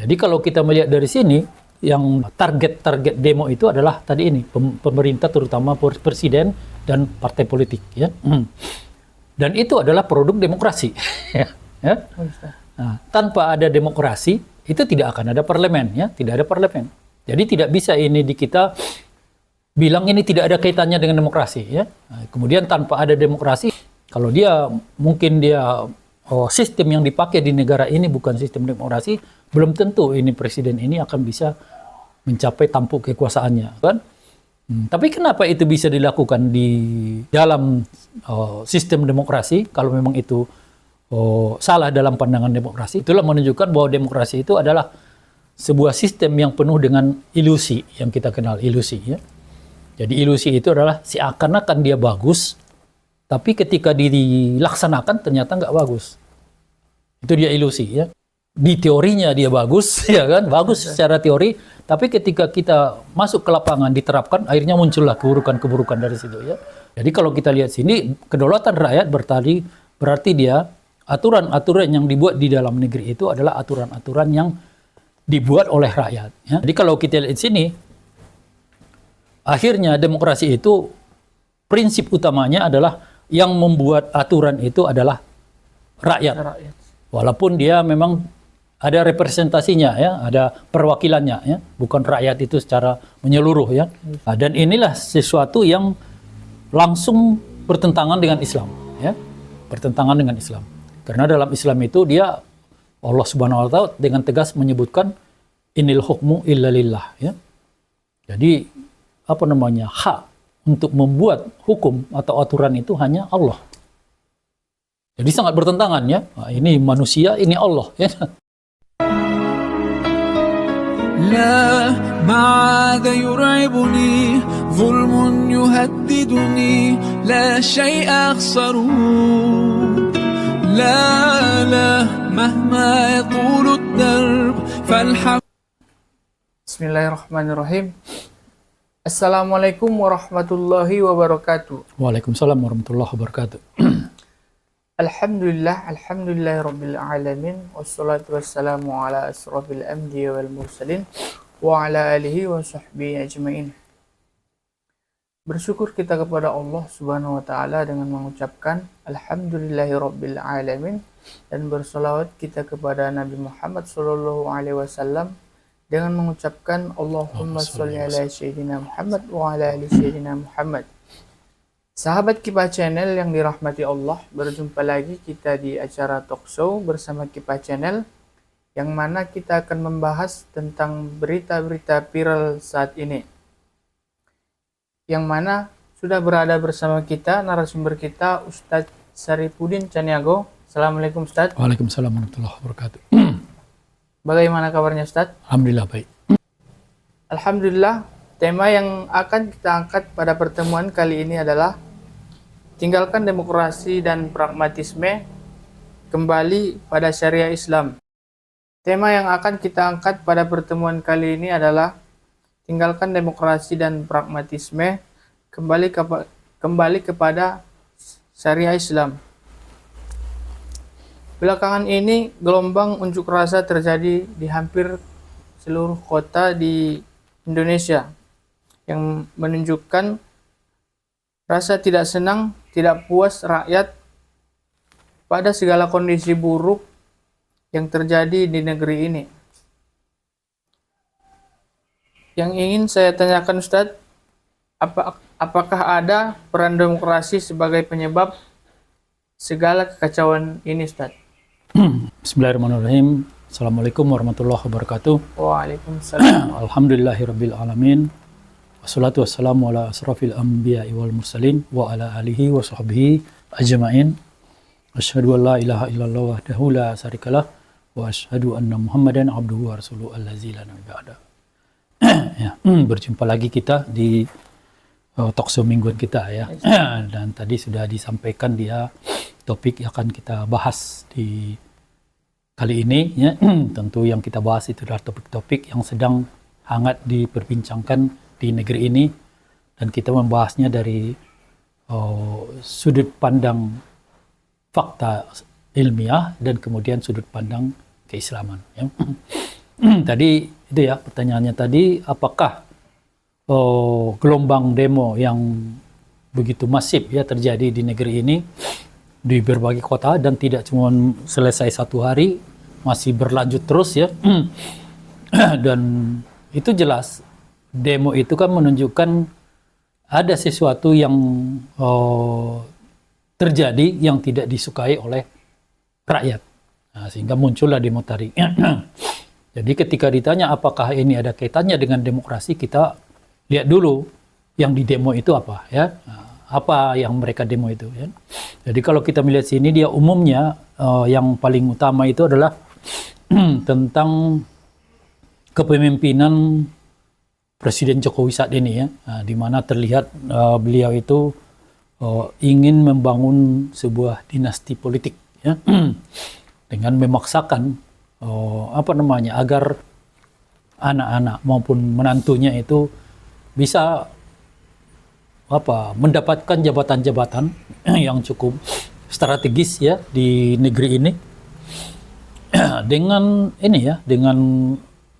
Jadi kalau kita melihat dari sini, yang target demo itu adalah tadi ini, pemerintah terutama presiden dan partai politik, ya. Dan itu adalah produk demokrasi. Ya. Nah, tanpa ada demokrasi, itu tidak akan ada parlemen, ya, tidak ada parlemen. Jadi tidak bisa ini di kita bilang ini tidak ada kaitannya dengan demokrasi, ya. Nah, kemudian tanpa ada demokrasi, kalau dia mungkin dia sistem yang dipakai di negara ini bukan sistem demokrasi, belum tentu ini presiden ini akan bisa mencapai tampuk kekuasaannya, kan? Tapi kenapa itu bisa dilakukan di dalam sistem demokrasi? Kalau memang itu salah dalam pandangan demokrasi, itulah menunjukkan bahwa demokrasi itu adalah sebuah sistem yang penuh dengan ilusi, yang kita kenal ilusi, ya. Jadi ilusi itu adalah seakan-akan dia bagus, tapi ketika dilaksanakan ternyata nggak bagus. Itu dia ilusi, ya. Di teorinya dia bagus, ya kan, bagus secara teori, tapi ketika kita masuk ke lapangan diterapkan, akhirnya muncullah keburukan-keburukan dari situ, ya. Jadi kalau kita lihat sini, kedaulatan rakyat berarti dia aturan-aturan yang dibuat di dalam negeri itu adalah aturan-aturan yang dibuat oleh rakyat, ya. Jadi kalau kita lihat sini, akhirnya demokrasi itu prinsip utamanya adalah yang membuat aturan itu adalah rakyat. Walaupun dia memang ada representasinya, ya, ada perwakilannya, ya, bukan rakyat itu secara menyeluruh, ya. Nah, dan inilah sesuatu yang langsung bertentangan dengan Islam, ya, bertentangan dengan Islam. Karena dalam Islam itu dia Allah Subhanahu wa taala dengan tegas menyebutkan inil hukmu illa lillah, ya. Jadi apa namanya, hak untuk membuat hukum atau aturan itu hanya Allah. Jadi sangat bertentangan, ya. Nah, ini manusia, ini Allah, ya. لا ما عاد يرعبني ظلم يهددني لا شيء أخسره لا لا مهما يطول الدرب فالحق. Bismillahirrahmanirrahim. Assalamualaikum warahmatullahi wabarakatuh. Waalaikumsalam warahmatullahi wabarakatuh. Alhamdulillahi rabbil alamin. Wassalatu wassalamu ala asrafil anbiya wal mursalin wa ala alihi wa sahbihi ajmain. Bersyukur kita kepada Allah Subhanahu wa taala dengan mengucapkan alhamdulillahi rabbil alamin, dan bersolawat kita kepada Nabi Muhammad sallallahu alaihi wasallam dengan mengucapkan Allahumma sholli ala sayyidina Muhammad wa ala ali sayyidina Muhammad. Sahabat Kipa Channel yang dirahmati Allah, berjumpa lagi kita di acara talk show bersama Kipa Channel, yang mana kita akan membahas tentang berita-berita viral saat ini. Yang mana sudah berada bersama kita narasumber kita Ustadz Saripudin Caniago. Assalamualaikum Ustadz. Waalaikumsalam warahmatullahi wabarakatuh. Bagaimana kabarnya Ustadz? Alhamdulillah baik. Alhamdulillah. Tema yang akan kita angkat pada pertemuan kali ini adalah tinggalkan demokrasi dan pragmatisme, kembali pada syariah Islam. Tema yang akan kita angkat pada pertemuan kali ini adalah tinggalkan demokrasi dan pragmatisme, kembali kepada syariah Islam. Belakangan ini gelombang unjuk rasa terjadi di hampir seluruh kota di Indonesia, yang menunjukkan rasa tidak senang, tidak puas rakyat pada segala kondisi buruk yang terjadi di negeri ini. Yang ingin saya tanyakan Ustadz, apakah ada peran demokrasi sebagai penyebab segala kekacauan ini Ustadz? Bismillahirrahmanirrahim. Assalamualaikum warahmatullahi wabarakatuh. Waalaikumsalam. Alhamdulillahirabbil alamin. Wassalatu wassalamu ala asrafil anbiya'i wal mursalin wa ala alihi wa sahbihi ajma'in. Asyhadu an la ilaha illallah wahdahu la syarikalah wa asyhadu anna Muhammadan abduhu wa rasuluhu allazi la nabiyya ba'da. Ya, berjumpa lagi kita di talkshow mingguan kita, ya. Dan tadi sudah disampaikan dia topik yang akan kita bahas di kali ini, ya. Tentu yang kita bahas itu adalah topik-topik yang sedang hangat diperbincangkan di negeri ini, dan kita membahasnya dari sudut pandang fakta ilmiah dan kemudian sudut pandang keislaman, ya. Tadi itu ya pertanyaannya tadi, apakah gelombang demo yang begitu masif ya terjadi di negeri ini di berbagai kota dan tidak cuma selesai satu hari, masih berlanjut terus ya. Dan itu jelas demo itu kan menunjukkan ada sesuatu yang terjadi yang tidak disukai oleh rakyat. Nah, sehingga muncullah demo tadi. Jadi ketika ditanya apakah ini ada kaitannya dengan demokrasi, kita lihat dulu yang di demo itu apa ya. Apa yang mereka demo itu ya. Jadi kalau kita melihat sini, dia umumnya yang paling utama itu adalah tentang kepemimpinan Presiden Jokowi saat ini ya. Di mana terlihat beliau itu ingin membangun sebuah dinasti politik ya. Dengan memaksakan agar anak-anak maupun menantunya itu bisa mendapatkan jabatan-jabatan yang cukup strategis ya di negeri ini. Dengan ini ya, dengan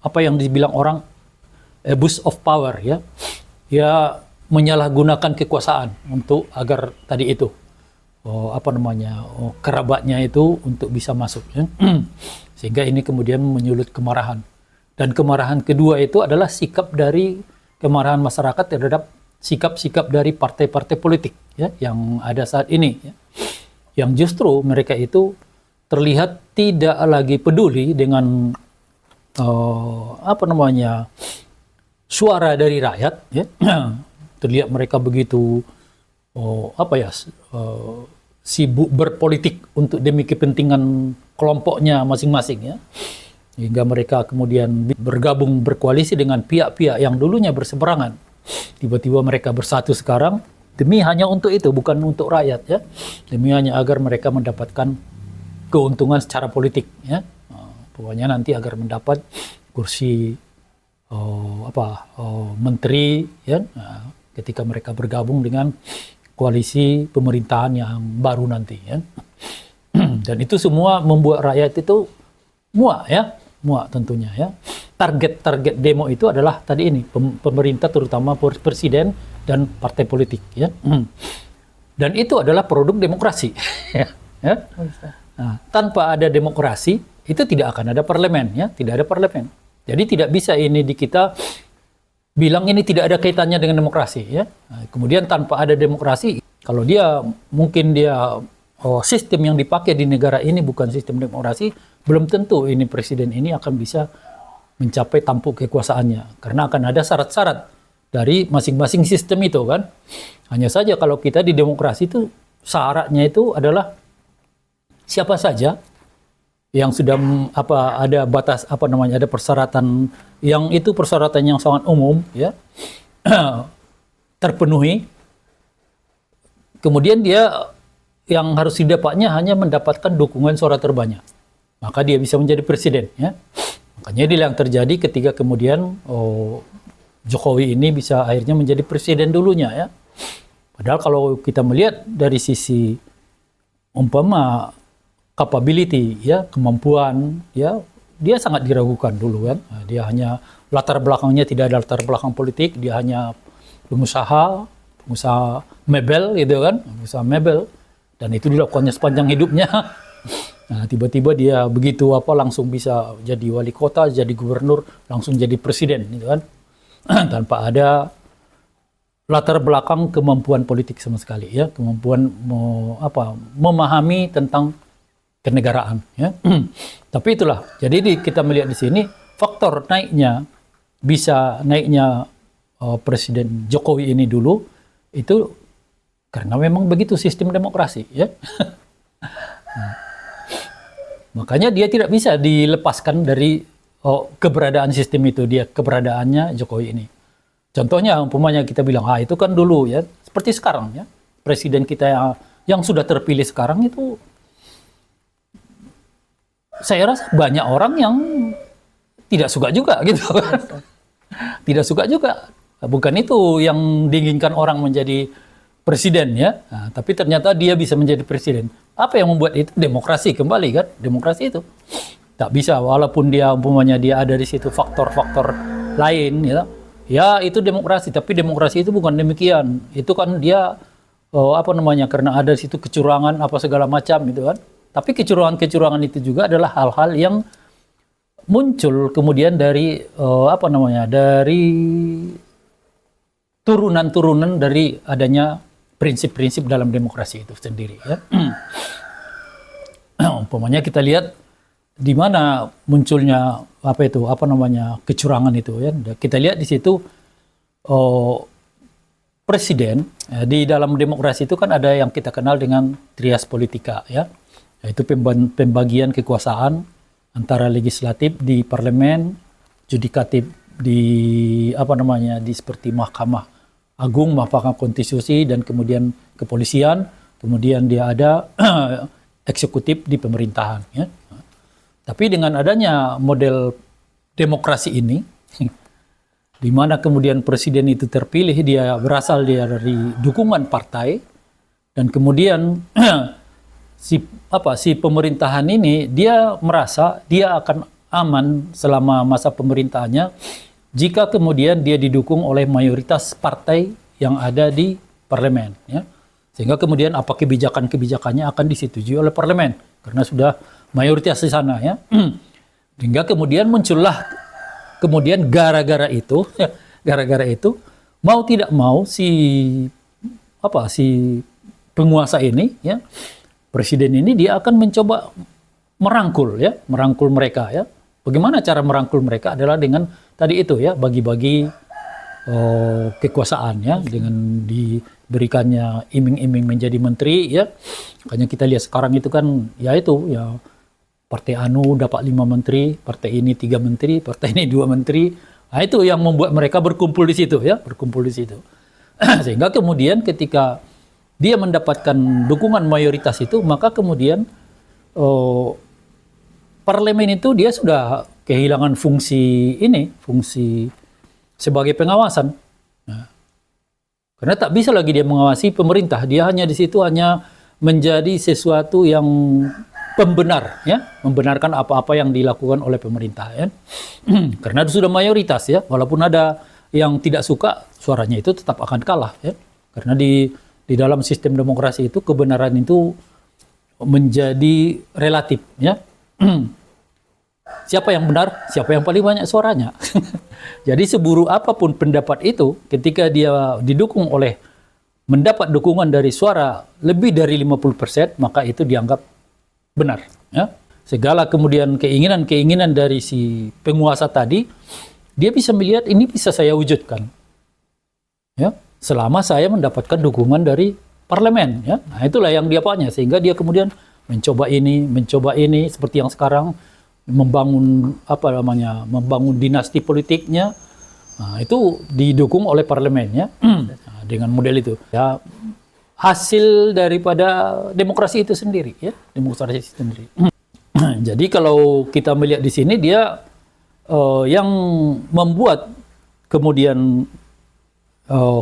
apa yang dibilang orang abuse of power ya. Ya menyalahgunakan kekuasaan untuk agar tadi itu kerabatnya itu untuk bisa masuk ya. Sehingga ini kemudian menyulut kemarahan. Dan kemarahan kedua itu adalah kemarahan masyarakat terhadap sikap-sikap dari partai-partai politik ya yang ada saat ini ya. Yang justru mereka itu terlihat tidak lagi peduli dengan suara dari rakyat ya. Terlihat mereka begitu sibuk berpolitik untuk demi kepentingan kelompoknya masing-masing ya. Hingga mereka kemudian bergabung berkoalisi dengan pihak-pihak yang dulunya berseberangan. Tiba-tiba mereka bersatu sekarang demi hanya untuk itu, bukan untuk rakyat ya. Demi hanya agar mereka mendapatkan keuntungan secara politik ya. Pokoknya nanti agar mendapat kursi menteri ya. Ketika mereka bergabung dengan koalisi pemerintahan yang baru nanti ya. Dan itu semua membuat rakyat itu muak tentunya ya. Target demo itu adalah tadi ini pemerintah, terutama presiden dan partai politik ya. Dan itu adalah produk demokrasi ya. Nah, tanpa ada demokrasi itu tidak akan ada parlemen ya, tidak ada parlemen. Jadi tidak bisa ini di kita bilang ini tidak ada kaitannya dengan demokrasi ya. Nah, kemudian tanpa ada demokrasi, kalau mungkin sistem yang dipakai di negara ini bukan sistem demokrasi, belum tentu ini presiden ini akan bisa mencapai tampuk kekuasaannya, karena akan ada syarat-syarat dari masing-masing sistem itu kan. Hanya saja kalau kita di demokrasi itu syaratnya itu adalah siapa saja yang sudah ada batas ada persyaratan yang itu persyaratan yang sangat umum ya terpenuhi, kemudian dia yang harus didapatnya hanya mendapatkan dukungan suara terbanyak, maka dia bisa menjadi presiden ya. Makanya ini yang terjadi ketika kemudian Jokowi ini bisa akhirnya menjadi presiden dulunya ya. Padahal kalau kita melihat dari sisi umpama capability ya, kemampuan ya, dia sangat diragukan dulu kan. Dia hanya latar belakangnya tidak ada latar belakang politik, dia hanya pengusaha mebel gitu kan, pengusaha mebel, dan itu dilakukannya sepanjang hidupnya. Nah, tiba-tiba dia begitu langsung bisa jadi wali kota, jadi gubernur, langsung jadi presiden gitu kan. Tanpa ada latar belakang kemampuan politik sama sekali ya, kemampuan memahami tentang kenegaraan ya. Tapi itulah. Jadi kita melihat di sini faktor naiknya Presiden Jokowi ini dulu itu karena memang begitu sistem demokrasi ya. Makanya dia tidak bisa dilepaskan dari keberadaan sistem itu, keberadaannya Jokowi ini. Contohnya umpamanya kita bilang, itu kan dulu ya, seperti sekarang ya, presiden kita yang sudah terpilih sekarang itu, saya rasa banyak orang yang tidak suka juga gitu kan. Tidak suka juga. Bukan itu yang diinginkan orang menjadi presiden ya, tapi ternyata dia bisa menjadi presiden. Apa yang membuat itu? Demokrasi kembali kan, demokrasi itu. Tak bisa, walaupun dia umpamanya dia ada di situ faktor-faktor lain, ya, ya itu demokrasi. Tapi demokrasi itu bukan demikian. Itu kan dia karena ada di situ kecurangan apa segala macam itu kan. Tapi kecurangan-kecurangan itu juga adalah hal-hal yang muncul kemudian dari dari turunan-turunan dari adanya prinsip-prinsip dalam demokrasi itu sendiri. Ya. Umpamanya kita lihat di mana munculnya kecurangan itu ya. Kita lihat di situ presiden di dalam demokrasi itu kan ada yang kita kenal dengan trias politika ya, yaitu pembagian kekuasaan antara legislatif di parlemen, judikatif di di seperti Mahkamah Agung, Mahkamah Konstitusi, dan kemudian kepolisian, kemudian dia ada eksekutif di pemerintahan ya. Tapi dengan adanya model demokrasi ini, di mana kemudian presiden itu terpilih, dia berasal dari dukungan partai, dan kemudian si pemerintahan ini dia merasa dia akan aman selama masa pemerintahannya jika kemudian dia didukung oleh mayoritas partai yang ada di parlemen, ya. Sehingga kemudian apa kebijakan-kebijakannya akan disetujui oleh parlemen karena sudah mayoritas di sana ya. Hingga kemudian muncullah kemudian gara-gara itu mau tidak mau si penguasa ini ya, presiden ini dia akan mencoba merangkul mereka ya. Bagaimana cara merangkul mereka adalah dengan tadi itu ya, bagi-bagi kekuasaan ya, dengan diberikannya iming-iming menjadi menteri ya. Makanya kita lihat sekarang itu kan ya partai anu dapat 5 menteri, partai ini 3 menteri, partai ini 2 menteri. Nah, itu yang membuat mereka berkumpul di situ ya, Sehingga kemudian ketika dia mendapatkan dukungan mayoritas itu, maka kemudian parlemen itu dia sudah kehilangan fungsi sebagai pengawasan. Nah, karena tak bisa lagi dia mengawasi pemerintah, dia hanya di situ hanya menjadi sesuatu yang pembenar, ya, membenarkan apa-apa yang dilakukan oleh pemerintah, ya. Karena itu sudah mayoritas, ya, walaupun ada yang tidak suka, suaranya itu tetap akan kalah, ya. Karena di dalam sistem demokrasi itu kebenaran itu menjadi relatif, ya. Siapa yang benar, siapa yang paling banyak suaranya. Jadi seburuk apapun pendapat itu, ketika dia didukung oleh mendapat dukungan dari suara lebih dari 50%, maka itu dianggap benar. Ya. Segala kemudian keinginan-keinginan dari si penguasa tadi, dia bisa melihat ini bisa saya wujudkan. Ya, selama saya mendapatkan dukungan dari parlemen. Ya. Nah, itulah yang dia punya. Sehingga dia kemudian mencoba ini, seperti yang sekarang, membangun dinasti politiknya. Nah, itu didukung oleh parlemennya. Nah, dengan model itu. Ya, hasil daripada demokrasi itu sendiri, ya, demokrasi itu sendiri. Jadi kalau kita melihat di sini dia yang membuat kemudian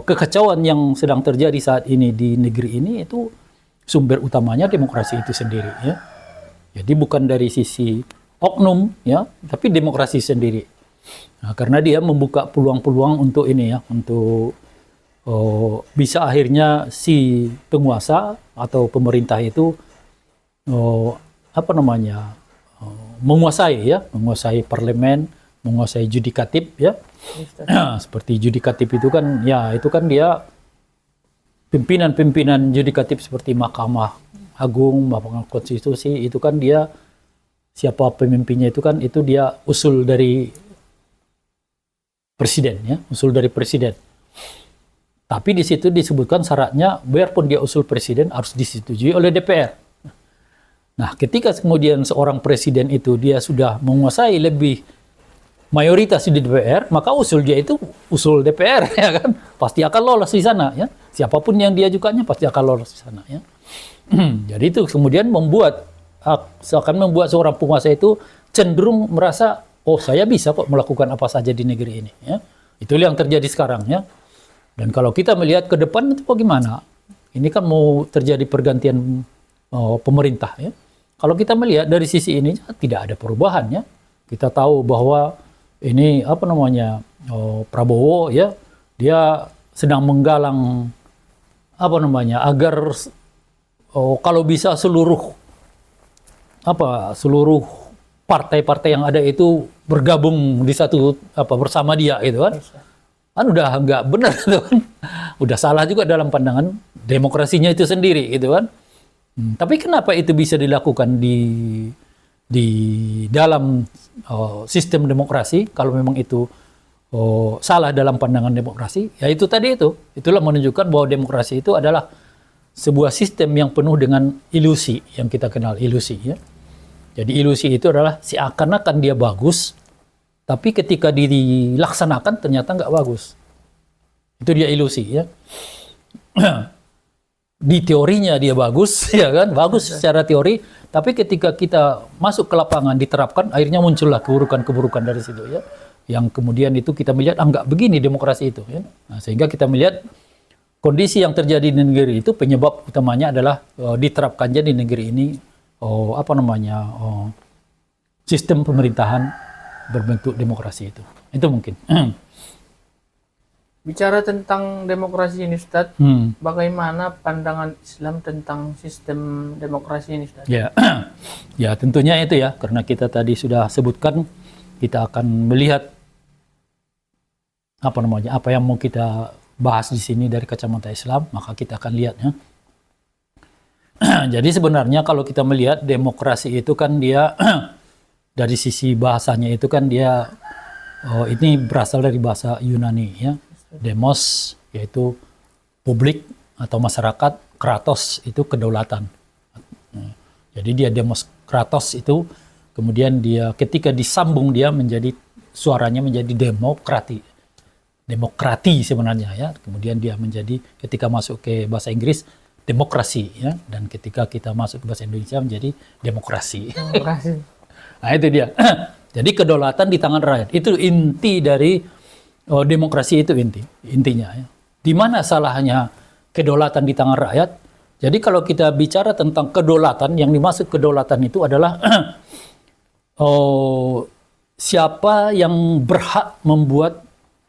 kekacauan yang sedang terjadi saat ini di negeri ini itu sumber utamanya demokrasi itu sendiri, ya. Jadi bukan dari sisi oknum, ya, tapi demokrasi sendiri. Nah, karena dia membuka peluang-peluang untuk ini, ya, untuk bisa akhirnya si penguasa atau pemerintah itu menguasai parlemen, menguasai judikatif, ya. Seperti judikatif itu kan, ya, itu kan dia pimpinan judikatif seperti Mahkamah Agung, Mahkamah Konstitusi, itu kan dia siapa pemimpinnya itu kan itu dia usul dari presiden, ya, usul dari presiden. Tapi di situ disebutkan syaratnya, biarpun dia usul presiden harus disetujui oleh DPR. Nah, ketika kemudian seorang presiden itu dia sudah menguasai lebih mayoritas di DPR, maka usul dia itu usul DPR, ya kan? Pasti akan lolos di sana, ya. Siapapun yang dia ajukannya pasti akan lolos di sana, ya. Jadi itu kemudian akan membuat seorang penguasa itu cenderung merasa, oh, saya bisa kok melakukan apa saja di negeri ini, ya. Itulah yang terjadi sekarang, ya. Dan kalau kita melihat ke depan itu bagaimana? Ini kan mau terjadi pergantian pemerintah, ya. kalau kita melihat dari sisi ini tidak ada perubahan ya. Kita tahu bahwa ini Prabowo ya, dia sedang menggalang agar kalau bisa seluruh partai-partai yang ada itu bergabung di satu bersama dia gitu kan. Kan udah nggak benar gitu kan. Udah salah juga dalam pandangan demokrasinya itu sendiri gitu kan. Tapi kenapa itu bisa dilakukan di dalam sistem demokrasi kalau memang itu salah dalam pandangan demokrasi? Ya itu tadi itulah menunjukkan bahwa demokrasi itu adalah sebuah sistem yang penuh dengan ilusi yang kita kenal ilusi ya. Jadi ilusi itu adalah seakan-akan dia bagus, tapi ketika dilaksanakan ternyata nggak bagus. Itu dia ilusi ya. Di teorinya dia bagus, ya kan, bagus secara teori, tapi ketika kita masuk ke lapangan diterapkan, akhirnya muncullah keburukan-keburukan dari situ ya. Yang kemudian itu kita melihat nggak begini demokrasi itu ya. Nah, sehingga kita melihat kondisi yang terjadi di negeri itu penyebab utamanya adalah diterapkannya di negeri ini sistem pemerintahan berbentuk demokrasi itu. Itu mungkin. Bicara tentang demokrasi ini, Ustadz, bagaimana pandangan Islam tentang sistem demokrasi ini, Ustadz? Ya, ya tentunya itu ya, karena kita tadi sudah sebutkan, kita akan melihat apa yang mau kita bahas di sini dari kacamata Islam, maka kita akan lihat ya. Jadi sebenarnya kalau kita melihat demokrasi itu kan dia dari sisi bahasanya itu kan dia ini berasal dari bahasa Yunani ya. Demos yaitu publik atau masyarakat, kratos itu kedaulatan. Jadi dia demos kratos itu kemudian dia ketika disambung dia menjadi suaranya menjadi demokrati sebenarnya ya. Kemudian dia menjadi ketika masuk ke bahasa Inggris demokrasi ya, dan ketika kita masuk ke bahasa Indonesia menjadi demokrasi. Nah itu dia. Jadi kedaulatan di tangan rakyat. Itu inti dari demokrasi itu intinya ya. Di mana salahnya kedaulatan di tangan rakyat? Jadi kalau kita bicara tentang kedaulatan, yang dimaksud kedaulatan itu adalah siapa yang berhak membuat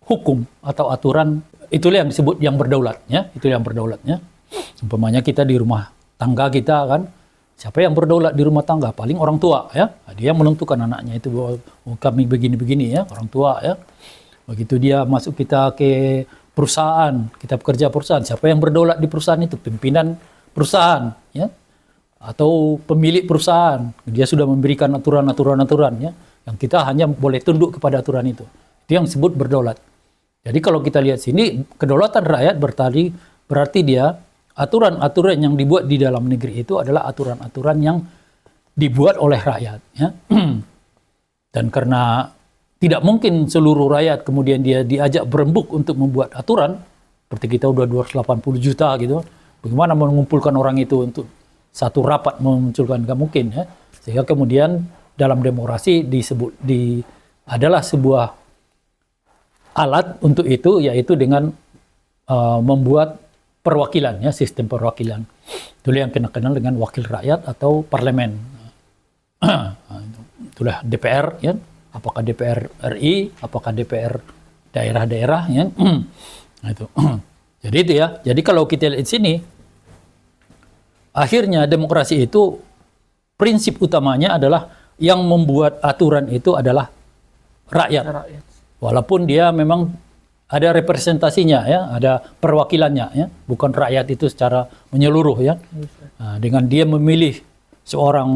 hukum atau aturan, itulah yang disebut yang berdaulat ya. Itu yang berdaulat ya. Umpamanya kita di rumah tangga kita kan, siapa yang berdaulat di rumah tangga? Paling orang tua ya. Dia menentukan anaknya itu bahwa kami begini-begini ya, orang tua ya. Begitu dia masuk kita ke perusahaan, kita bekerja perusahaan, siapa yang berdaulat di perusahaan itu? Pimpinan perusahaan ya. Atau pemilik perusahaan. Dia sudah memberikan aturan-aturan ya, yang kita hanya boleh tunduk kepada aturan itu. Itu yang disebut berdaulat. Jadi kalau kita lihat sini, kedaulatan rakyat berarti dia aturan-aturan yang dibuat di dalam negeri itu adalah aturan-aturan yang dibuat oleh rakyat ya. Dan karena tidak mungkin seluruh rakyat kemudian dia diajak berembuk untuk membuat aturan, seperti kita udah 280 juta gitu, bagaimana mengumpulkan orang itu untuk satu rapat memunculkan? Nggak mungkin ya. Sehingga kemudian dalam demokrasi adalah sebuah alat untuk itu, yaitu dengan membuat perwakilan ya, sistem perwakilan. Itulah yang kenal dengan wakil rakyat atau parlemen. Itulah DPR ya. Apakah DPR RI, apakah DPR daerah-daerah ya. Nah, itu. Jadi itu ya. Jadi kalau kita lihat di sini, akhirnya demokrasi itu prinsip utamanya adalah yang membuat aturan itu adalah rakyat. Walaupun dia memang ada representasinya ya, ada perwakilannya ya, bukan rakyat itu secara menyeluruh ya. Nah, dengan dia memilih seorang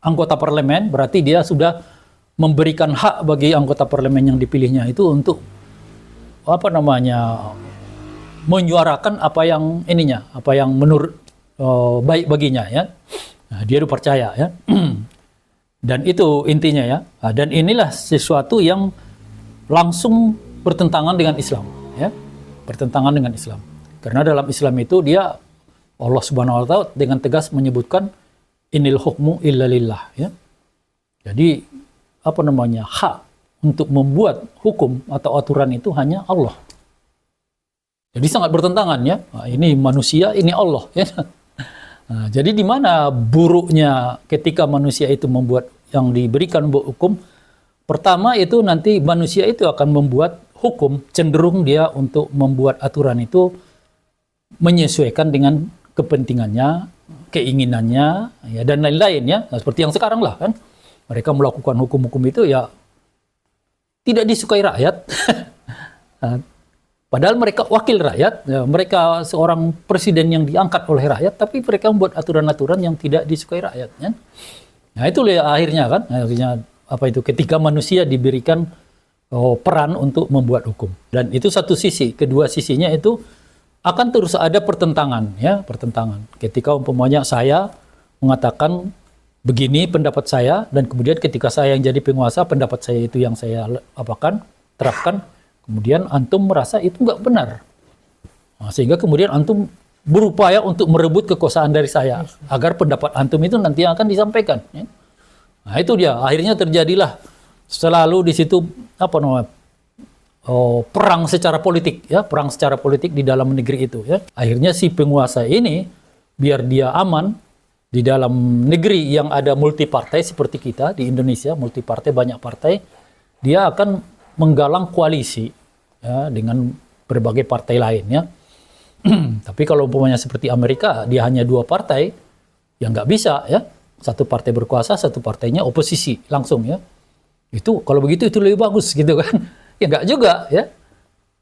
anggota parlemen, berarti dia sudah memberikan hak bagi anggota parlemen yang dipilihnya itu untuk menyuarakan apa yang menurut baik baginya ya. Nah, dia dipercaya ya. Dan itu intinya ya. Nah, dan inilah sesuatu yang langsung bertentangan dengan Islam ya. Bertentangan dengan Islam. Karena dalam Islam itu dia Allah Subhanahu wa taala dengan tegas menyebutkan inil hukmu illa lillah ya. Jadi hak untuk membuat hukum atau aturan itu hanya Allah. Jadi sangat bertentangan ya. Nah, ini manusia, ini Allah ya. Nah, jadi di mana buruknya ketika manusia itu membuat yang diberikan hukum? Pertama itu nanti manusia itu akan membuat hukum, cenderung dia untuk membuat aturan itu menyesuaikan dengan kepentingannya, keinginannya, ya, dan lain-lain ya. Nah, seperti yang sekarang lah kan, mereka melakukan hukum-hukum itu ya tidak disukai rakyat. Nah, padahal mereka wakil rakyat, ya, mereka seorang presiden yang diangkat oleh rakyat, tapi mereka membuat aturan-aturan yang tidak disukai rakyat. Ya. Nah itu akhirnya kan, akhirnya apa itu ketika manusia diberikan peran untuk membuat hukum. Dan itu satu sisi, kedua sisinya itu akan terus ada pertentangan, ya pertentangan. Ketika umpamanya saya mengatakan begini pendapat saya, dan kemudian ketika saya yang jadi penguasa, pendapat saya itu yang saya terapkan. Kemudian antum merasa itu nggak benar. Nah, sehingga kemudian antum berupaya untuk merebut kekuasaan dari saya. Agar pendapat antum itu nanti akan disampaikan. Ya. Nah itu dia, akhirnya terjadilah selalu di situ perang secara politik. Ya, perang secara politik di dalam negeri itu. Ya. Akhirnya si penguasa ini, biar dia aman, di dalam negeri yang ada multipartai seperti kita, di Indonesia, multipartai, banyak partai, dia akan menggalang koalisi ya, dengan berbagai partai lain ya. Tapi kalau umpamanya seperti Amerika, dia hanya 2 partai, ya nggak bisa ya. Satu partai berkuasa, satu partainya oposisi langsung ya. Itu kalau begitu itu lebih bagus gitu kan. Ya nggak juga ya.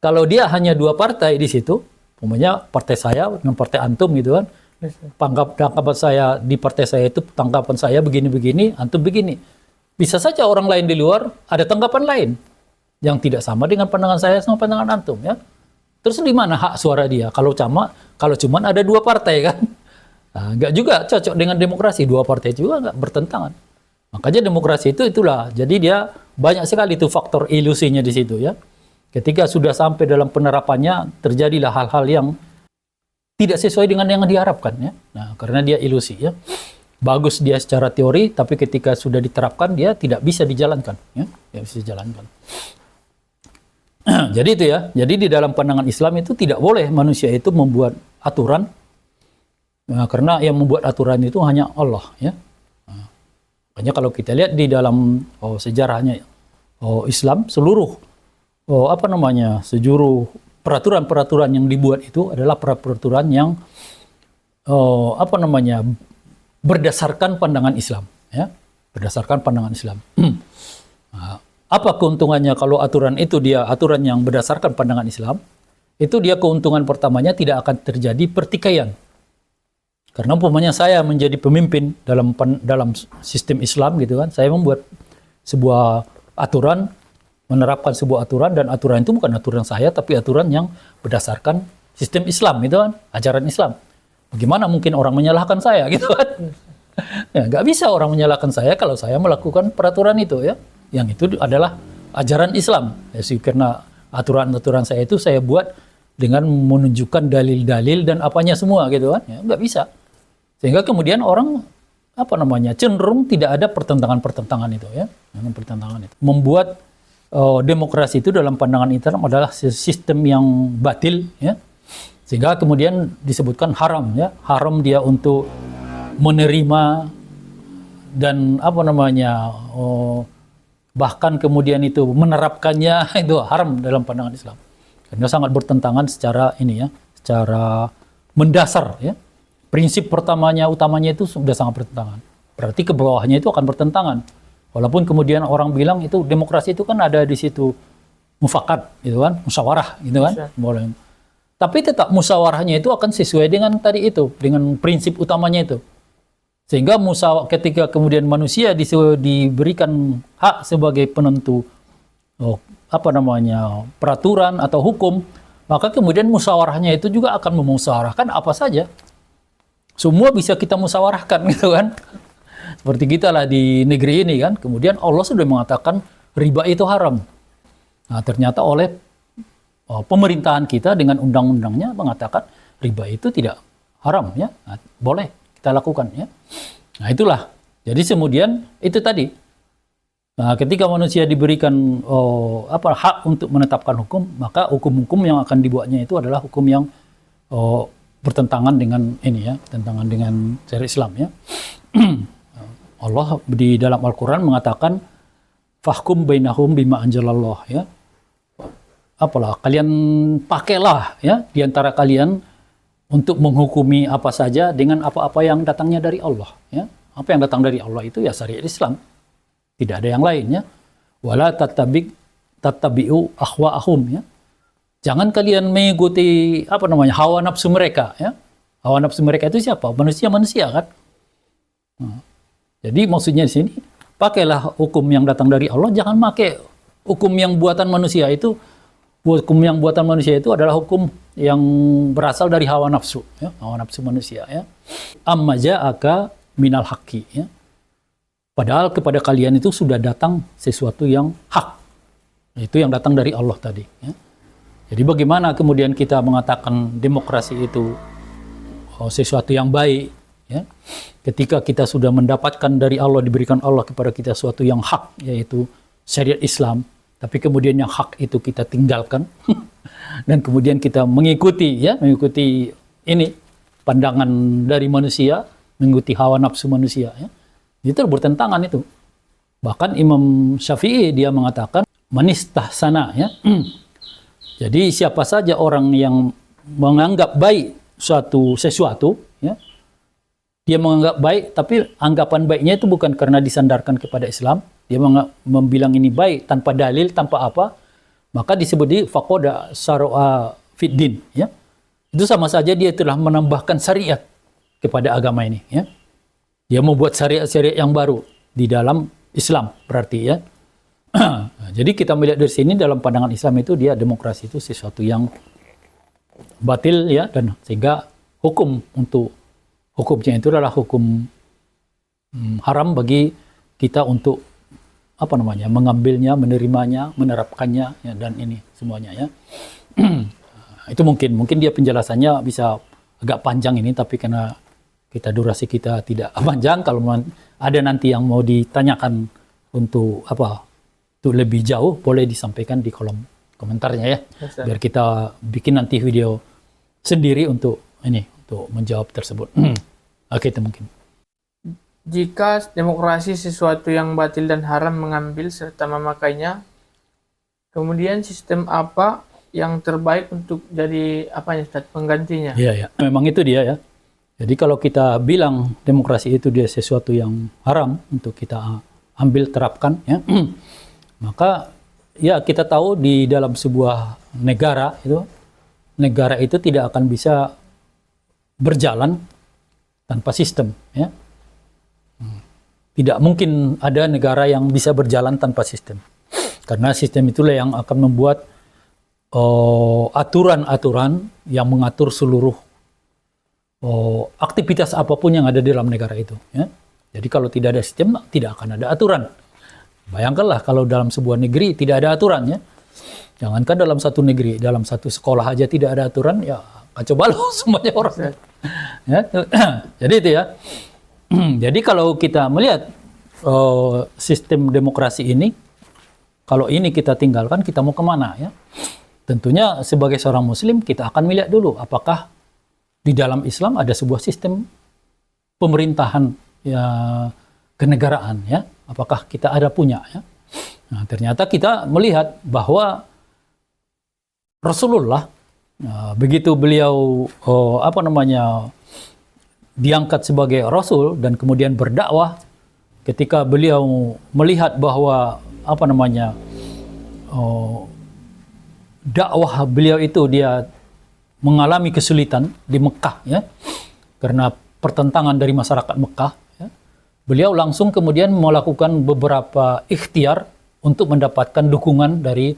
Kalau dia hanya 2 partai di situ, umpamanya partai saya dengan partai antum gitu kan. Tanggapan saya di partai saya itu, tanggapan saya begini-begini, antum begini. Bisa saja orang lain di luar ada tanggapan lain yang tidak sama dengan pandangan saya sama pandangan antum ya. Terus di mana hak suara dia? Kalau cuma ada 2 partai kan? Nah, nggak juga cocok dengan demokrasi. 2 partai juga nggak bertentangan. Makanya demokrasi itulah. Jadi dia banyak sekali itu faktor ilusinya di situ ya. Ketika sudah sampai dalam penerapannya terjadilah hal-hal yang tidak sesuai dengan yang diharapkan ya. Nah, karena dia ilusi ya. Bagus dia secara teori, tapi ketika sudah diterapkan dia tidak bisa dijalankan ya. Tidak bisa dijalankan. Jadi itu ya, jadi di dalam pandangan Islam itu tidak boleh manusia itu membuat aturan, nah, karena yang membuat aturan itu hanya Allah ya. Nah, makanya kalau kita lihat di dalam sejarahnya Islam, seluruh seluruh peraturan-peraturan yang dibuat itu adalah peraturan yang berdasarkan pandangan Islam ya, berdasarkan pandangan Islam. Nah, apa keuntungannya kalau aturan itu dia aturan yang berdasarkan pandangan Islam? Itu dia keuntungan pertamanya tidak akan terjadi pertikaian. Karena umpamanya saya menjadi pemimpin dalam sistem Islam gitu kan, saya membuat sebuah aturan, menerapkan sebuah aturan, dan aturan itu bukan aturan saya tapi aturan yang berdasarkan sistem Islam gitu kan, ajaran Islam. Bagaimana mungkin orang menyalahkan saya gitu kan? Ya, nggak bisa orang menyalahkan saya kalau saya melakukan peraturan itu ya. Yang itu adalah ajaran Islam. Ya, karena aturan-aturan saya itu saya buat dengan menunjukkan dalil-dalil dan apanya semua gitu kan. Ya, nggak bisa. Sehingga kemudian orang cenderung tidak ada pertentangan-pertentangan itu ya. Pertentangan itu. Membuat demokrasi itu dalam pandangan Islam adalah sistem yang batil ya. Sehingga kemudian disebutkan haram ya. Haram dia untuk menerima dan bahkan kemudian itu menerapkannya itu haram dalam pandangan Islam. Karena sangat bertentangan secara mendasar ya. Prinsip utamanya itu sudah sangat bertentangan. Berarti ke bawahnya itu akan bertentangan. Walaupun kemudian orang bilang itu demokrasi itu kan ada di situ mufakat gitu kan, musyawarah gitu kan. Boleh. Tapi tetap musyawarahnya itu akan sesuai dengan tadi itu, dengan prinsip utamanya itu. Sehingga ketika kemudian manusia diberikan hak sebagai penentu peraturan atau hukum, maka kemudian musyawarahnya itu juga akan memusyawarahkan apa saja. Semua bisa kita musyawarahkan gitu kan. Seperti kita lah di negeri ini kan. Kemudian Allah sudah mengatakan riba itu haram. Nah, ternyata oleh pemerintahan kita dengan undang-undangnya mengatakan riba itu tidak haram ya. Nah, boleh kita lakukan ya. Nah itulah. Jadi kemudian itu tadi. Nah, ketika manusia diberikan hak untuk menetapkan hukum, maka hukum-hukum yang akan dibuatnya itu adalah hukum yang bertentangan dengan ini ya, bertentangan dengan syariat Islam ya. Allah di dalam Al-Quran mengatakan fahkum bainahum bima anjalallah ya. Apalah kalian pakailah ya di antara kalian untuk menghukumi apa saja dengan apa-apa yang datangnya dari Allah ya. Apa yang datang dari Allah itu ya syariat Islam. Tidak ada yang lain ya. Wala tattabi'u ahwa'ahum ya. Jangan kalian mengikuti hawa nafsu mereka ya. Hawa nafsu mereka itu siapa? Manusia kan. Jadi maksudnya di sini pakailah hukum yang datang dari Allah, jangan pakai hukum yang buatan manusia itu. Hukum yang buatan manusia itu adalah hukum yang berasal dari hawa nafsu ya, hawa nafsu manusia ya. Amma ja'aka minal haqqi ya. Padahal kepada kalian itu sudah datang sesuatu yang hak. Itu yang datang dari Allah tadi ya. Jadi bagaimana kemudian kita mengatakan demokrasi itu sesuatu yang baik ya? Ketika kita sudah mendapatkan dari Allah, diberikan Allah kepada kita sesuatu yang hak, yaitu syariat Islam, tapi kemudian yang hak itu kita tinggalkan dan kemudian kita mengikuti ini pandangan dari manusia, mengikuti hawa nafsu manusia ya. Itu bertentangan itu. Bahkan Imam Syafi'i dia mengatakan manistahsana ya. Jadi siapa saja orang yang menganggap baik sesuatu ya, dia menganggap baik, tapi anggapan baiknya itu bukan karena disandarkan kepada Islam. Dia membilang ini baik tanpa dalil, tanpa apa, maka disebut di faqada syara'a fid din ya. Itu sama saja dia telah menambahkan syariat kepada agama ini ya. Dia membuat syariat-syariat yang baru di dalam Islam berarti ya. Jadi kita melihat dari sini dalam pandangan Islam itu dia demokrasi itu sesuatu yang batil ya, dan sehingga hukumnya itu adalah hukum haram bagi kita untuk mengambilnya, menerimanya, menerapkannya ya, dan ini semuanya ya. Itu mungkin dia penjelasannya bisa agak panjang ini, tapi karena durasi kita tidak panjang, kalau ada nanti yang mau ditanyakan untuk lebih jauh boleh disampaikan di kolom komentarnya ya. Biar kita bikin nanti video sendiri untuk menjawab tersebut. Oke, itu mungkin. Jika demokrasi sesuatu yang batil dan haram mengambil serta memakainya, kemudian sistem apa yang terbaik untuk jadi penggantinya? Iya, ya. Memang itu dia ya. Jadi kalau kita bilang demokrasi itu dia sesuatu yang haram untuk kita ambil terapkan ya, maka ya kita tahu di dalam sebuah negara itu tidak akan bisa berjalan tanpa sistem ya. Tidak mungkin ada negara yang bisa berjalan tanpa sistem. Karena sistem itulah yang akan membuat aturan-aturan yang mengatur seluruh aktivitas apapun yang ada di dalam negara itu ya. Jadi kalau tidak ada sistem, tidak akan ada aturan. Bayangkanlah kalau dalam sebuah negeri tidak ada aturan ya. Jangankan dalam satu negeri, dalam satu sekolah aja tidak ada aturan, ya kacau balau semuanya orang. Ya, jadi itu ya. Jadi kalau kita melihat sistem demokrasi ini, kalau ini kita tinggalkan, kita mau kemana ya? Tentunya sebagai seorang Muslim kita akan melihat dulu apakah di dalam Islam ada sebuah sistem pemerintahan ya, kenegaraan ya, apakah kita ada punya ya. Nah, ternyata kita melihat bahwa Rasulullah begitu beliau diangkat sebagai Rasul dan kemudian berdakwah, ketika beliau melihat bahwa dakwah beliau itu dia mengalami kesulitan di Mekah ya, karena pertentangan dari masyarakat Mekah ya, beliau langsung kemudian melakukan beberapa ikhtiar untuk mendapatkan dukungan dari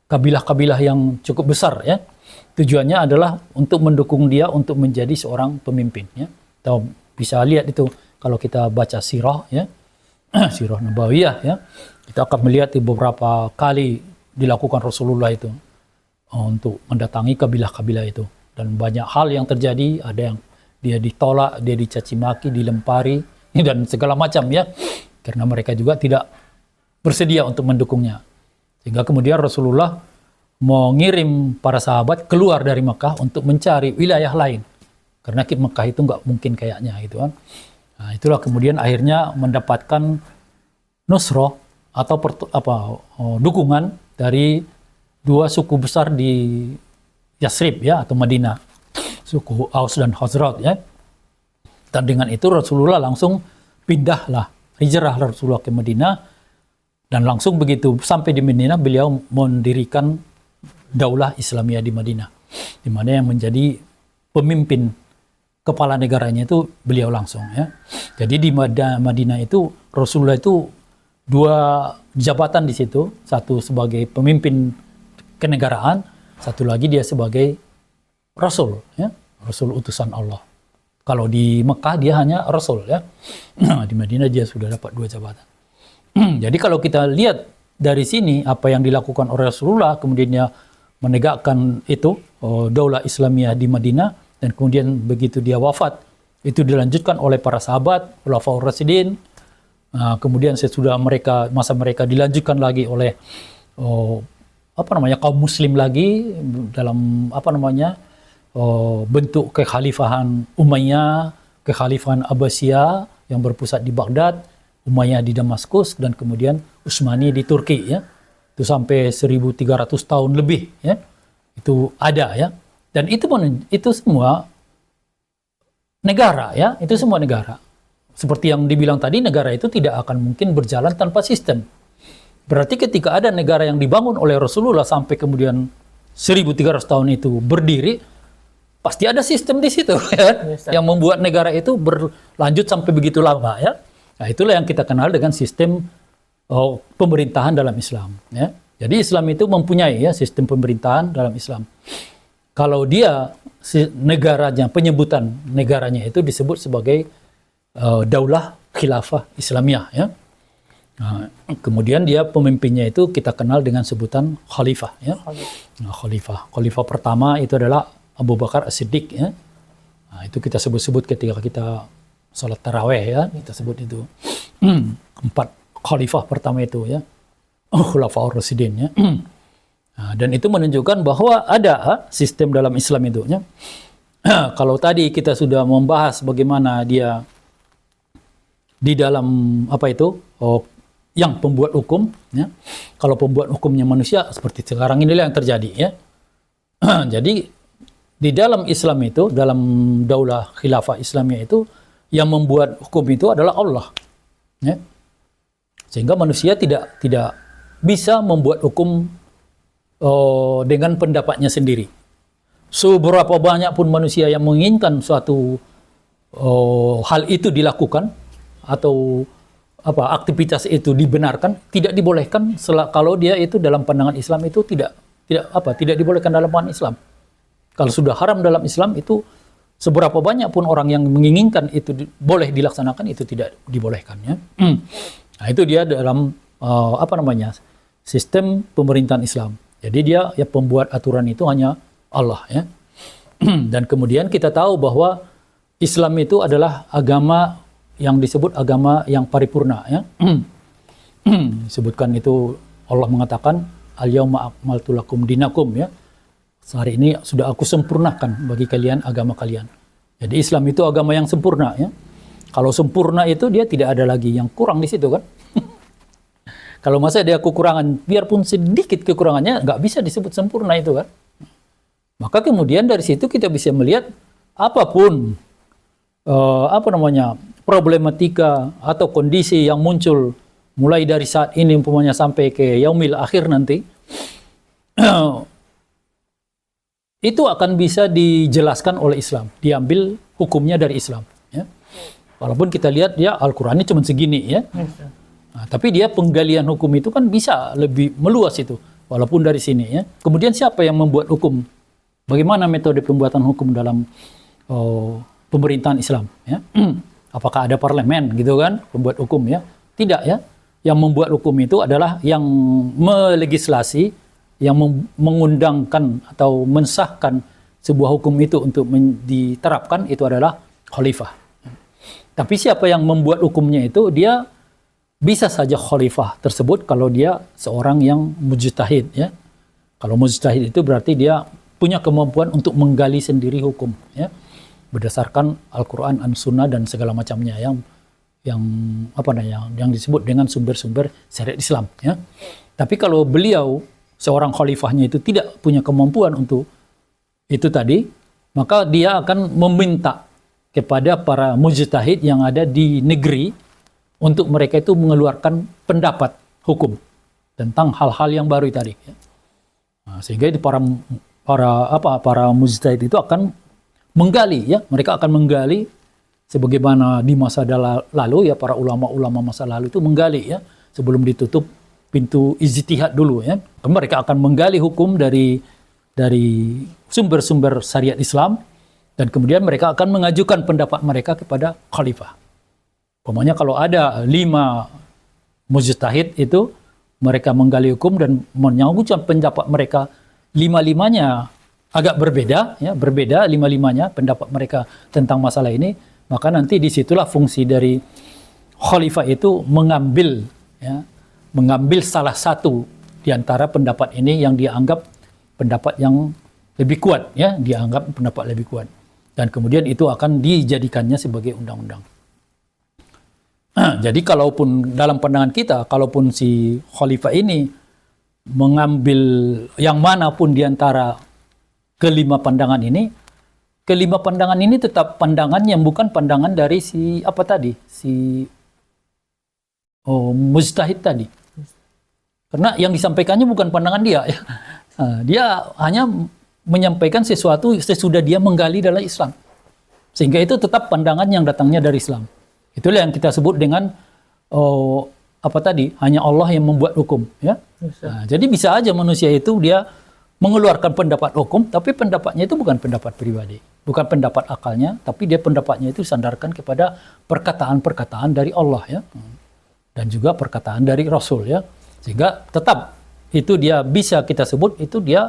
kabilah-kabilah yang cukup besar ya. Tujuannya adalah untuk mendukung dia untuk menjadi seorang pemimpin ya. Kita bisa lihat itu kalau kita baca sirah ya, sirah Nabawiyah ya, kita akan melihat beberapa kali dilakukan Rasulullah itu untuk mendatangi kabilah-kabilah itu, dan banyak hal yang terjadi, ada yang dia ditolak, dia dicaci maki, dilempari dan segala macam ya, karena mereka juga tidak bersedia untuk mendukungnya, sehingga kemudian Rasulullah mengirim para sahabat keluar dari Mekah untuk mencari wilayah lain Karena Mekah itu nggak mungkin kayaknya gitu kan. Nah, itulah kemudian akhirnya mendapatkan nusroh atau dukungan dari dua suku besar di Yasrib ya atau Madinah, suku Aus dan Khazraj ya. Dan dengan itu Rasulullah langsung hijrah Rasulullah ke Madinah, dan langsung begitu sampai di Madinah beliau mendirikan Daulah Islamiyah di Madinah, di mana yang menjadi pemimpin kepala negaranya itu beliau langsung ya. Jadi di Madinah itu Rasulullah itu dua jabatan di situ, satu sebagai pemimpin kenegaraan, satu lagi dia sebagai Rasul ya, Rasul utusan Allah. Kalau di Mekah dia hanya Rasul ya. Di Madinah dia sudah dapat dua jabatan. Jadi kalau kita lihat dari sini apa yang dilakukan oleh Rasulullah, kemudian dia menegakkan itu Daulah Islamiyah di Madinah, dan kemudian begitu dia wafat itu dilanjutkan oleh para sahabat, Khulafaur Rasyidin. Kemudian sesudah masa mereka dilanjutkan lagi oleh kaum muslim lagi dalam bentuk kekhalifahan Umayyah, kekhalifahan Abbasiyah yang berpusat di Baghdad, Umayyah di Damaskus, dan kemudian Utsmani di Turki ya. Itu sampai 1300 tahun lebih ya. Itu ada ya. Dan itu semua negara ya, itu semua negara. Seperti yang dibilang tadi, negara itu tidak akan mungkin berjalan tanpa sistem. Berarti ketika ada negara yang dibangun oleh Rasulullah sampai kemudian 1300 tahun itu berdiri, pasti ada sistem di situ ya, yang membuat negara itu berlanjut sampai begitu lama ya. Nah, itulah yang kita kenal dengan sistem pemerintahan dalam Islam ya. Jadi Islam itu mempunyai ya sistem pemerintahan dalam Islam. Kalau dia negaranya, penyebutan negaranya itu disebut sebagai Daulah Khilafah Islamiyah ya. Nah, kemudian dia pemimpinnya itu kita kenal dengan sebutan khalifah ya. Nah, khalifah pertama itu adalah Abu Bakar As-Siddiq ya. Nah, itu kita sebut-sebut ketika kita salat tarawih ya, kita sebut itu. Empat khalifah pertama itu ya. Khulafaur Rasyidin ya. Nah, dan itu menunjukkan bahwa ada sistem dalam Islam itu ya. Kalau tadi kita sudah membahas bagaimana dia di dalam yang pembuat hukum ya. Kalau pembuat hukumnya manusia seperti sekarang inilah yang terjadi ya. Jadi di dalam Islam itu, dalam Daulah Khilafah Islamiyah itu, yang membuat hukum itu adalah Allah. Ya. Sehingga manusia tidak bisa membuat hukum dengan pendapatnya sendiri. Seberapa banyak pun manusia yang menginginkan suatu hal itu dilakukan, atau aktivitas itu dibenarkan, tidak dibolehkan kalau dia itu dalam pandangan Islam itu tidak dibolehkan dalam pandangan Islam. Kalau sudah haram dalam Islam itu, seberapa banyak pun orang yang menginginkan itu boleh dilaksanakan, itu tidak dibolehkan ya. Nah, itu dia dalam sistem pemerintahan Islam. Jadi dia pembuat aturan itu hanya Allah ya. Dan kemudian kita tahu bahwa Islam itu adalah agama yang disebut agama yang paripurna ya. Disebutkan itu, Allah mengatakan al-yauma akmaltu lakum dinakum ya. Hari ini sudah aku sempurnakan bagi kalian agama kalian. Jadi Islam itu agama yang sempurna ya. Kalau sempurna itu dia tidak ada lagi yang kurang di situ kan. Kalau masa dia kekurangan, biarpun sedikit kekurangannya, nggak bisa disebut sempurna itu kan. Maka kemudian dari situ kita bisa melihat apapun problematika atau kondisi yang muncul mulai dari saat ini umpamanya sampai ke yaumil akhir nanti, itu akan bisa dijelaskan oleh Islam, diambil hukumnya dari Islam ya. Walaupun kita lihat ya Al-Qur'annya cuma segini ya. Nah, tapi dia penggalian hukum itu kan bisa lebih meluas itu, walaupun dari sini ya. Kemudian siapa yang membuat hukum? Bagaimana metode pembuatan hukum dalam pemerintahan Islam ya? Apakah ada parlemen gitu kan pembuat hukum ya? Tidak ya. Yang membuat hukum itu adalah yang melegislasi, yang mengundangkan atau mensahkan sebuah hukum itu untuk diterapkan, itu adalah khalifah. Tapi siapa yang membuat hukumnya itu, dia bisa saja khalifah tersebut kalau dia seorang yang mujtahid ya. Kalau mujtahid itu berarti dia punya kemampuan untuk menggali sendiri hukum ya. berdasarkan Al-Quran, An-Sunnah dan segala macamnya yang yang disebut dengan sumber-sumber syariat Islam. Ya. Tapi kalau beliau seorang khalifahnya itu tidak punya kemampuan untuk itu tadi, maka dia akan meminta kepada para mujtahid yang ada di negeri untuk mereka itu mengeluarkan pendapat hukum tentang hal-hal yang baru tadi. Ya. Nah, sehingga itu para mujtahid itu akan menggali, ya, mereka akan menggali sebagaimana di masa lalu, ya, para ulama-ulama masa lalu itu menggali, ya, sebelum ditutup pintu ijtihad dulu, ya. Mereka akan menggali hukum dari sumber-sumber syariat Islam dan kemudian mereka akan mengajukan pendapat mereka kepada khalifah. Pokoknya kalau ada 5 mujtahid itu mereka menggali hukum dan menyangkutkan pendapat mereka 5-5-nya agak berbeda, ya, berbeda 5-5-nya pendapat mereka tentang masalah ini, maka nanti disitulah fungsi dari khalifah itu mengambil salah satu di antara pendapat ini yang dia anggap pendapat yang lebih kuat, ya, dianggap pendapat lebih kuat, dan kemudian itu akan dijadikannya sebagai undang-undang. Jadi kalaupun dalam pandangan kita, kalaupun si khalifah ini mengambil yang manapun di antara kelima pandangan ini tetap pandangan yang bukan pandangan dari si mujtahid tadi. Karena yang disampaikannya bukan pandangan dia. Ya. Dia hanya menyampaikan sesuatu sesudah dia menggali dalam Islam. Sehingga itu tetap pandangan yang datangnya dari Islam. Itulah yang kita sebut dengan hanya Allah yang membuat hukum. Ya. Jadi bisa aja manusia itu dia mengeluarkan pendapat hukum, tapi pendapatnya itu bukan pendapat pribadi, bukan pendapat akalnya, tapi dia pendapatnya itu sandarkan kepada perkataan-perkataan dari Allah, ya, dan juga perkataan dari Rasul, ya, sehingga tetap itu dia bisa kita sebut itu dia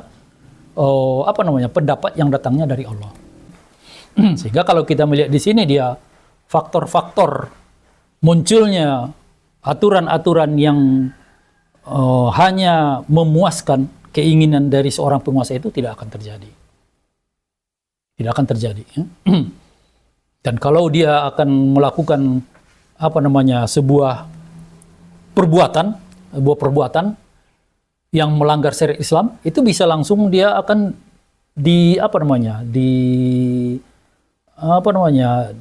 pendapat yang datangnya dari Allah. Sehingga kalau kita melihat di sini dia faktor-faktor munculnya aturan-aturan yang hanya memuaskan keinginan dari seorang penguasa itu tidak akan terjadi. Tidak akan terjadi. Ya. Dan kalau dia akan melakukan sebuah perbuatan yang melanggar syariat Islam, itu bisa langsung dia akan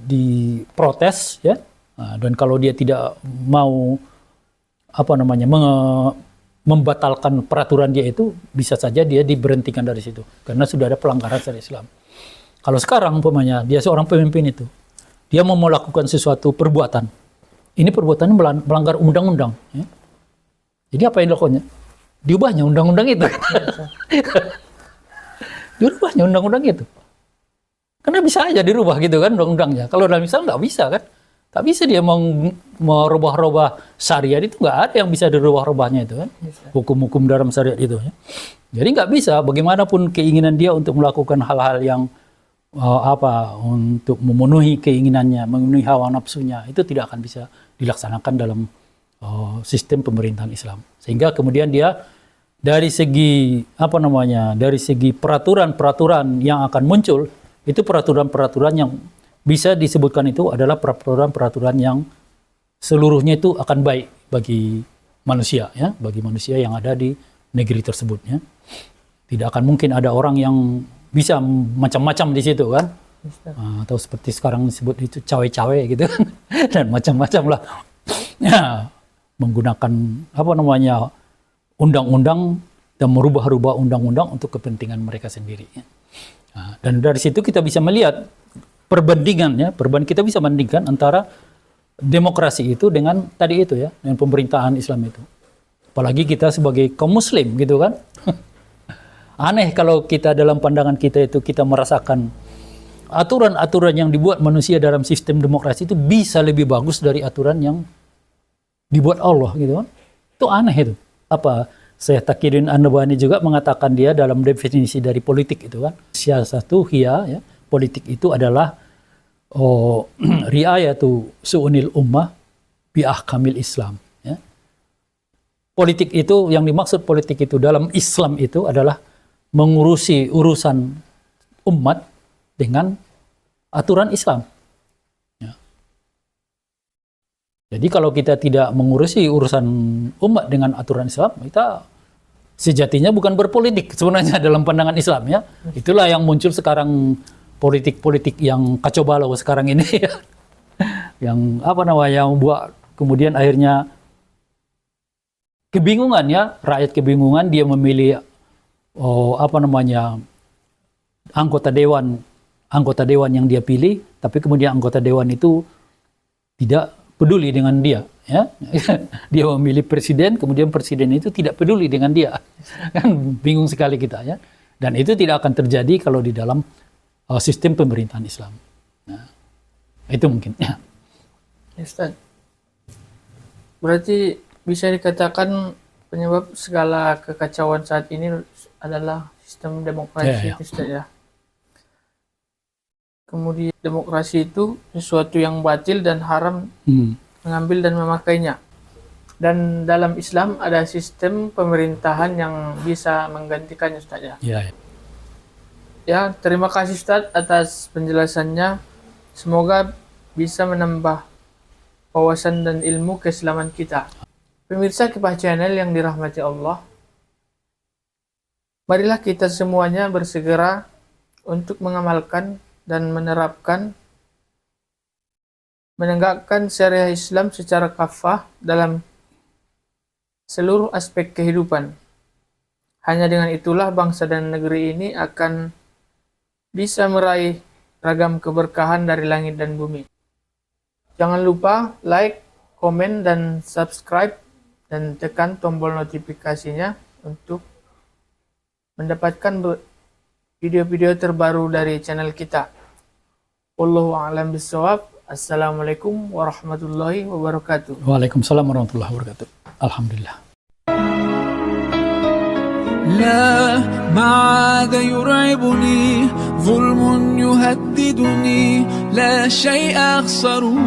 diprotes, ya. Nah, dan kalau dia tidak mau membatalkan peraturan dia itu, bisa saja dia diberhentikan dari situ karena sudah ada pelanggaran syariat Islam. Kalau sekarang dia seorang pemimpin itu, dia mau melakukan sesuatu perbuatan, ini perbuatannya melanggar undang-undang, ya. Jadi apa yang dilakukannya? Diubahnya undang-undang itu. Diubahnya undang-undang itu. Karena bisa aja dirubah gitu kan undang-undangnya. Kalau dalam Islam nggak bisa kan? Tak bisa dia merubah-rubah syariat itu, nggak ada yang bisa dirubah-rubahnya itu kan, hukum-hukum dalam syariat itu. Ya. Jadi nggak bisa, bagaimanapun keinginan dia untuk melakukan hal-hal yang untuk memenuhi keinginannya, memenuhi hawa nafsunya, itu tidak akan bisa dilaksanakan dalam sistem pemerintahan Islam. Sehingga kemudian dia dari segi peraturan-peraturan yang akan muncul, itu peraturan-peraturan yang bisa disebutkan itu adalah peraturan-peraturan yang seluruhnya itu akan baik bagi manusia, ya, bagi manusia yang ada di negeri tersebut, ya. Tidak akan mungkin ada orang yang bisa macam-macam di situ kan, atau seperti sekarang disebut itu cawe-cawe gitu kan, dan macam-macam lah, ya, menggunakan undang-undang dan merubah-rubah undang-undang untuk kepentingan mereka sendiri. Ya. Nah, dan dari situ kita bisa melihat perbandingannya, kita bisa bandingkan antara demokrasi itu dengan tadi itu, ya, dengan pemerintahan Islam itu. Apalagi kita sebagai kaum muslim gitu kan. Aneh kalau kita dalam pandangan kita itu kita merasakan aturan-aturan yang dibuat manusia dalam sistem demokrasi itu bisa lebih bagus dari aturan yang dibuat Allah gitu kan. Itu aneh itu. Syekh Taqiyuddin An-Nabhani juga mengatakan dia dalam definisi dari politik itu kan. Siyasatu hiya, ya. Politik itu adalah riayatu su'unil ummah bi ahkamil Islam. Ya. Politik itu, yang dimaksud politik itu dalam Islam itu adalah mengurusi urusan umat dengan aturan Islam. Ya. Jadi kalau kita tidak mengurusi urusan umat dengan aturan Islam, kita sejatinya bukan berpolitik sebenarnya dalam pandangan Islam ya. Itulah yang muncul sekarang, politik-politik yang kacau balau sekarang ini ya. Yang membuat kemudian akhirnya kebingungan ya, rakyat kebingungan, dia memilih anggota dewan yang dia pilih, tapi kemudian anggota dewan itu tidak peduli dengan dia ya. Dia memilih presiden, kemudian presiden itu tidak peduli dengan dia. Kan bingung sekali kita ya. Dan itu tidak akan terjadi kalau di dalam sistem pemerintahan Islam. Nah, itu mungkin ya. Ustaz, berarti bisa dikatakan penyebab segala kekacauan saat ini adalah sistem demokrasi itu, Ustaz ya. Kemudian demokrasi itu sesuatu yang batil dan haram mengambil dan memakainya. Dan dalam Islam ada sistem pemerintahan yang bisa menggantikannya, Ustaz ya. Ya, terima kasih Ustaz atas penjelasannya. Semoga bisa menambah wawasan dan ilmu keislaman kita. Pemirsa Kifah Channel yang dirahmati Allah, marilah kita semuanya bersegera untuk mengamalkan dan menerapkan, menegakkan syariah Islam secara kafah dalam seluruh aspek kehidupan. Hanya dengan itulah bangsa dan negeri ini akan bisa meraih ragam keberkahan dari langit dan bumi. Jangan lupa like, komen, dan subscribe, dan tekan tombol notifikasinya untuk mendapatkan video-video terbaru dari channel kita. Wallahu a'lam bishawab. Assalamualaikum warahmatullahi wabarakatuh. Waalaikumsalam warahmatullahi wabarakatuh. Alhamdulillah. لا ما عاد يرعبني ظلم يهددني لا شيء أخسره